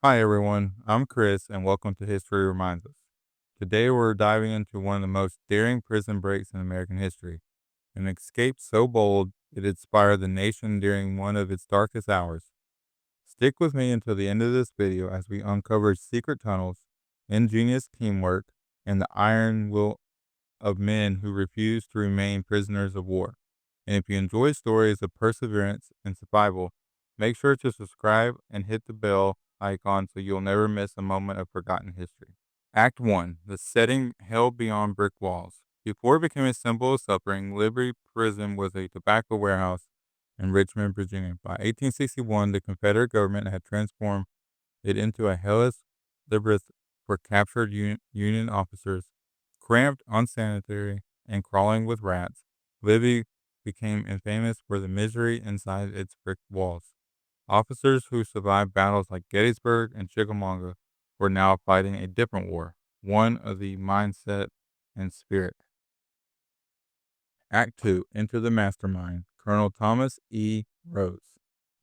Hi everyone, I'm Chris and welcome to History Reminds Us. Today we're diving into one of the most daring prison breaks in American history, an escape so bold it inspired the nation during one of its darkest hours. Stick with me until the end of this video as we uncover secret tunnels, ingenious teamwork, and the iron will of men who refuse to remain prisoners of war. And if you enjoy stories of perseverance and survival, make sure to subscribe and hit the bell icon so you'll never miss a moment of forgotten history. Act 1. The setting: hell beyond brick walls. Before it became a symbol of suffering, Libby Prison was a tobacco warehouse in Richmond, Virginia. By 1861, the Confederate government had transformed it into a hellish labyrinth for captured Union officers. Cramped, unsanitary, and crawling with rats, Libby became infamous for the misery inside its brick walls. Officers who survived battles like Gettysburg and Chickamauga were now fighting a different war, one of the mindset and spirit. Act 2. Enter the Mastermind. Colonel Thomas E. Rose.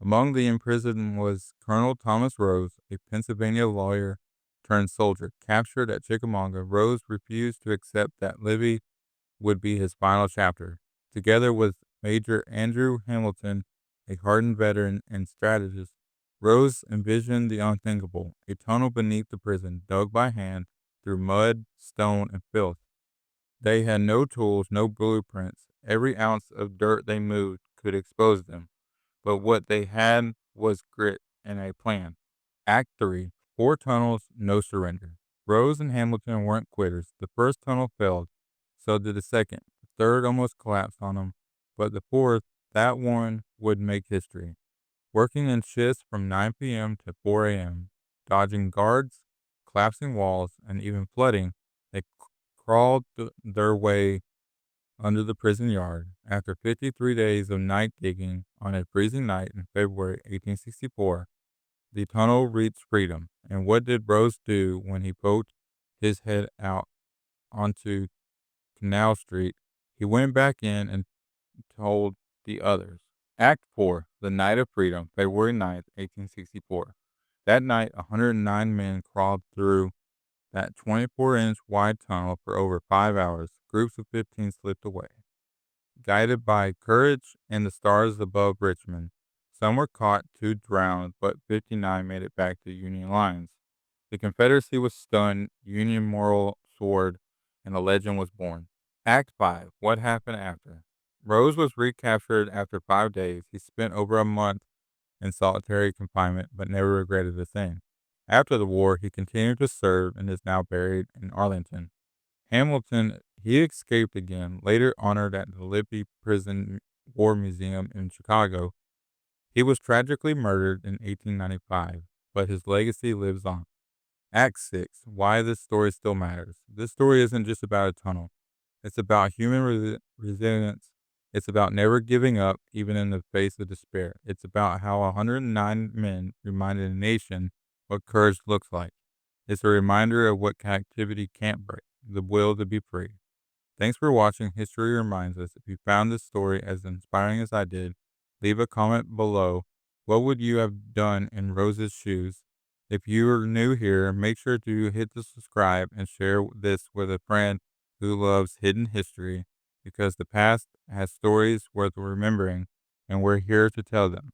Among the imprisoned was Colonel Thomas Rose, a Pennsylvania lawyer turned soldier. Captured at Chickamauga, Rose refused to accept that Libby would be his final chapter. Together with Major Andrew Hamilton, a hardened veteran and strategist, Rose envisioned the unthinkable: a tunnel beneath the prison, dug by hand through mud, stone, and filth. They had no tools, no blueprints. Every ounce of dirt they moved could expose them. But what they had was grit and a plan. Act 3. Four tunnels, no surrender. Rose and Hamilton weren't quitters. The first tunnel failed. So did the second. The third almost collapsed on them. But the fourth, that one would make history. Working in shifts from 9 p.m. to 4 a.m., dodging guards, collapsing walls, and even flooding, they crawled their way under the prison yard. After 53 days of night digging on a freezing night in February 1864, the tunnel reached freedom. And what did Rose do when he poked his head out onto Canal Street? He went back in and told the others. Act 4. The Night of Freedom, February 9th, 1864. That night, 109 men crawled through that 24-inch wide tunnel for over 5 hours. Groups of 15 slipped away, guided by courage and the stars above Richmond. Some were caught, 2 drowned, but 59 made it back to Union lines. The Confederacy was stunned, Union moral soared, and a legend was born. Act 5. What happened after? Rose was recaptured after 5 days. He spent over a month in solitary confinement, but never regretted a thing. After the war, he continued to serve and is now buried in Arlington. Hamilton, he escaped again, later honored at the Libby Prison War Museum in Chicago. He was tragically murdered in 1895, but his legacy lives on. Act 6. Why this story still matters. This story isn't just about a tunnel. It's about human resilience. It's about never giving up, even in the face of despair. It's about how 109 men reminded a nation what courage looks like. It's a reminder of what captivity can't break: the will to be free. Thanks for watching History Reminds Us. If you found this story as inspiring as I did, leave a comment below. What would you have done in Rose's shoes? If you are new here, make sure to hit the subscribe and share this with a friend who loves hidden history, because the past has stories worth remembering, and we're here to tell them.